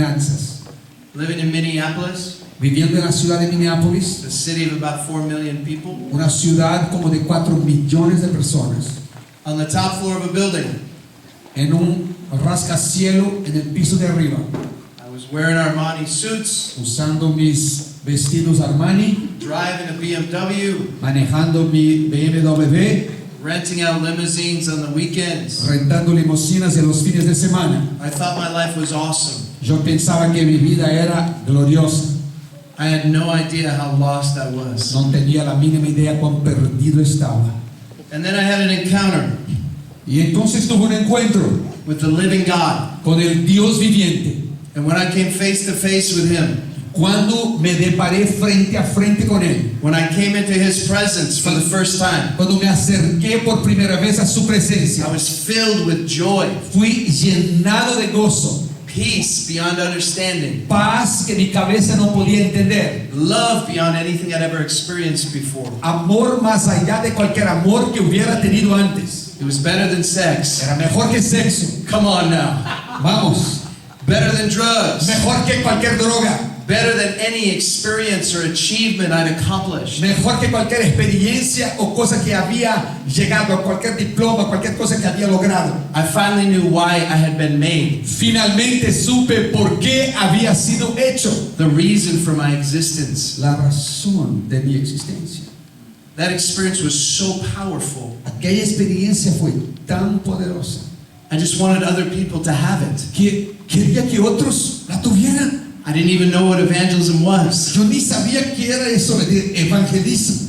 finanzas. Living in Minneapolis, Viviendo en la ciudad de Minneapolis, a city of about 4 million people, una ciudad como de 4 millones de personas, on the top floor of a building. en un rascacielo en el piso de arriba, I was wearing Armani suits, usando mis vestidos Armani, driving a BMW, manejando mi BMW, renting out limousines on the weekends. rentando limusinas en los fines de semana. I thought my life was awesome. Yo pensaba que mi vida era gloriosa. I had no idea how lost I was. No tenía la mínima idea cuán perdido estaba. And then I had an encounter Y entonces tuve un encuentro with the living God. con el Dios viviente. And when I came face to face with Him, Cuando me deparé frente a frente con Él, when I came into His presence for the first time, cuando me acerqué por primera vez a su presencia, I was filled with joy, fui llenado de gozo, peace beyond understanding, paz que mi cabeza no podía entender, love beyond anything I'd ever experienced before. amor más allá de cualquier amor que hubiera tenido antes. It was better than sex. Era mejor que sexo. Come on now. Vamos, Better than drugs. mejor que cualquier droga, Better than any experience or achievement I'd accomplished. mejor que cualquier experiencia o cosa que había llegado, cualquier diploma, cualquier cosa que había logrado. I finally knew why I had been made, Finalmente supe por qué había sido hecho, the reason for my existence. la razón de mi existencia. That experience was so powerful. Aquella experiencia fue tan poderosa I just wanted other people to have it. que quería que otros la tuvieran. I didn't even know what evangelism was. Yo ni sabía qué era eso de evangelismo.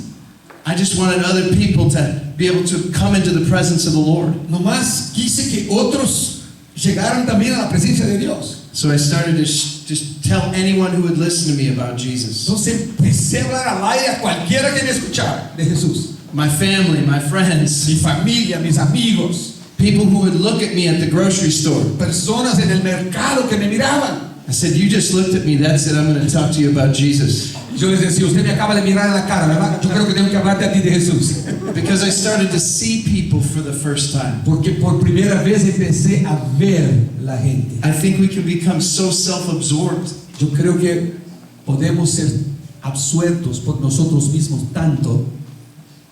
I just wanted other people to be able to come into the presence of the Lord. Nomás quise que otros llegaran también a la presencia de Dios. So I started to just tell anyone who would listen to me about Jesus. Entonces empecé a hablar al aire a cualquiera que me escuchara de Jesús. My family, my friends, Mi familia, mis amigos, people who would look at me at the grocery store. personas en el mercado que me miraban. I said, you just looked at me, that's it, I'm going to talk to you about Jesus. Yo les decía, usted me acaba de mirar en la cara, ¿verdad? Yo creo que tengo que hablarte a ti de Jesús. Because I started to see people for the first time. Porque por primera vez empecé a ver la gente. I think we can become so self-absorbed. Yo creo que podemos ser absueltos por nosotros mismos tanto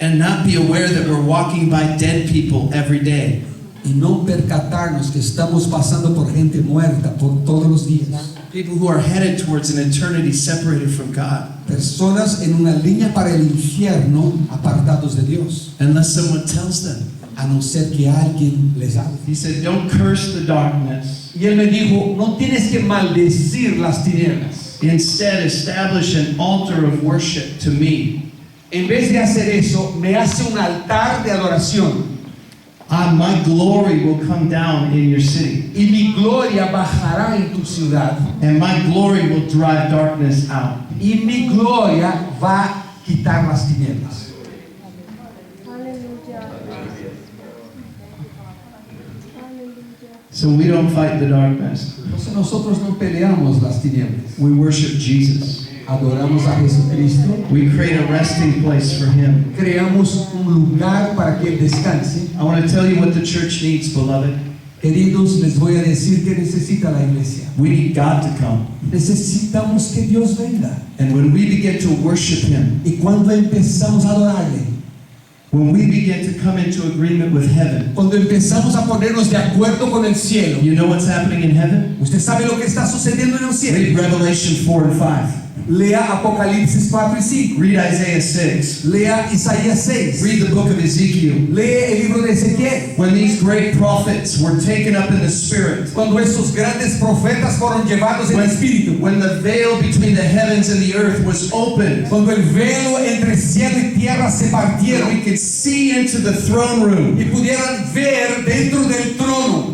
And not be aware that we're walking by dead people every day. y no percatarnos que estamos pasando por gente muerta por todos los días. People who are headed towards an eternity separated from God. Personas en una línea para el infierno apartados de Dios, Unless someone tells them. a no ser que alguien les hable. He said, don't curse the darkness. Y él me dijo, no tienes que maldecir las tinieblas. Instead, establish an altar of worship to me. En vez de hacer eso, me hace un altar de adoración. My glory will come down in your city. Y mi gloria bajará en tu ciudad. And my glory will drive darkness out. Y mi gloria va a quitar las tinieblas. So we don't fight the darkness. Entonces nosotros no peleamos las tinieblas. We worship Jesus. Adoramos a Jesucristo. We create a resting place for Him. Creamos un lugar para que Él descanse. I want to tell you what the church needs, beloved. Queridos, les voy a decir que necesita la iglesia. We need God to come. Necesitamos que Dios venga. And when we begin to worship Him, Y cuando empezamos a adorarle, when we begin to come into agreement with heaven, cuando empezamos a ponernos de acuerdo con el cielo, you know what's happening in heaven? usted sabe lo que está sucediendo en el cielo. Read Revelation 4 and 5. Lea Apocalipsis 4 y 5. Read Isaiah 6. Lea Isaías 6. Read the book of Ezekiel. Lee el libro de Ezequiel. When these great prophets were taken up in the Spirit, Cuando esos grandes profetas fueron llevados en el espíritu. when the veil between the heavens and the earth was opened, Cuando el velo entre cielo y tierra se partieron we could see into the throne room. y pudieran ver dentro del trono.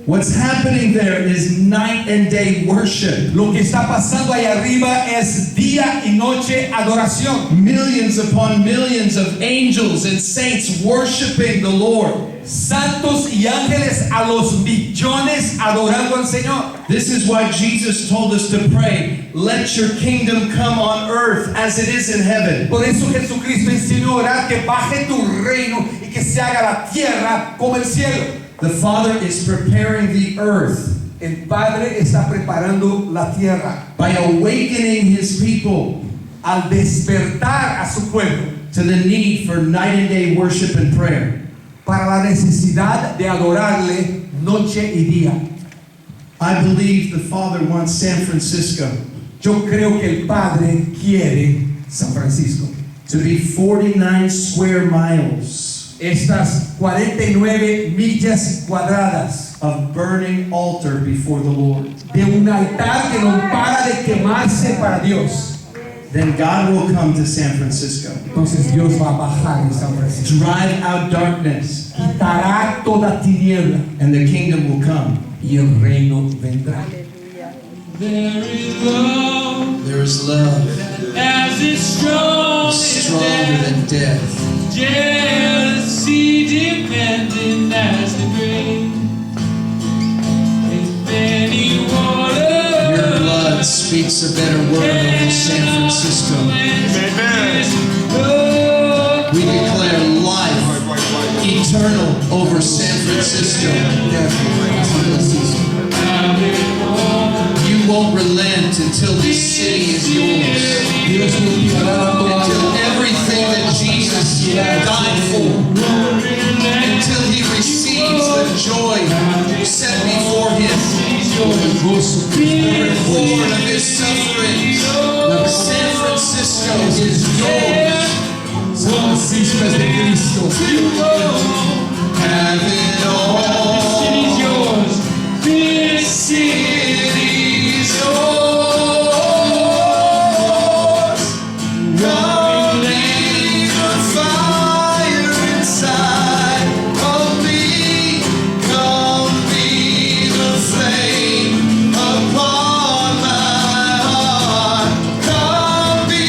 What's happening there is night and day worship. Lo que está pasando ahí arriba es día y noche adoración. Millions upon millions of angels and saints worshiping the Lord. Santos y ángeles a los millones adorando al Señor. This is why Jesus told us to pray, let your kingdom come on earth as it is in heaven. Por eso Jesucristo enseñó a orar que baje tu reino y que se haga la tierra como el cielo. The Father is preparing the earth El Padre está preparando la tierra by awakening his people al despertar a su pueblo to the need for night and day worship and prayer. para la necesidad de adorarle noche y día. I believe the Father wants San Francisco Yo creo que el Padre quiere San Francisco. to be 49 square miles Estas 49 millas cuadradas of burning altar before the Lord. de un altar que no para de quemarse para Dios. Then God will come to San Francisco, Entonces Dios va a bajar en San Francisco. drive out darkness, Quitará toda tiniebla and the kingdom will come. y el reino vendrá. There is love As it's strong stronger than death. jealousy demanding as the grave. If any water Your blood speaks a better word over San Francisco. We declare life eternal over San Francisco. You won't relent until this city is yours. Until everything that Jesus died for, until he receives the joy set before him, the reward of his sufferings. San Francisco is yours. San Francisco es de Cristo. Have it all. city's yours, this City's yours. Come be the fire inside of me. Come be the flame upon my heart. Come be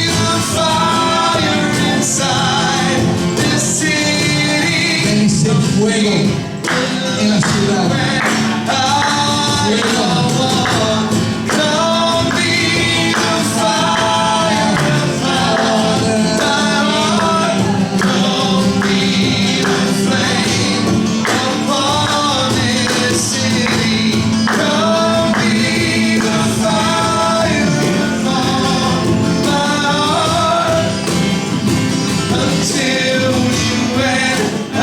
the fire inside this city. Vence fuego en la ciudad. Come be the fire upon my heart. Come be the flame upon this city. Come be the fire upon my heart. Until you and I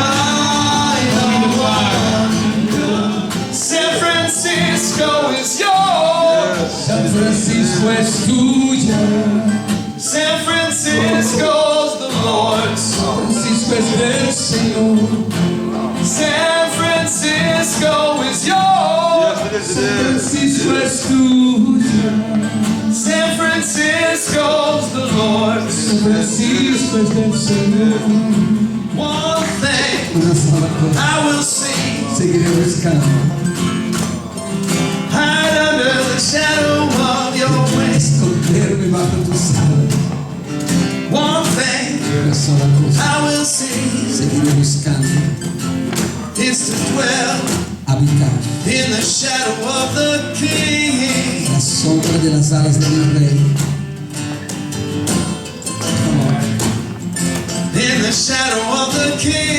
are one. San Francisco is yours. San Francisco es tuya. San Francisco's the Lord's. San Francisco es del Señor. San Francisco is yours. San Francisco es tuya. San Francisco's the Lord's. San Francisco es del Señor. One thing Una sola cosa. I will sing, Seguiré buscando. hide under the shadow of your wings. Esconderme bajo tus alas. One thing Una sola cosa. I will sing Seguiré buscando. is to dwell Habitar in the shadow of the King. la sombra de las alas del Rey. Come on. In the shadow of the King.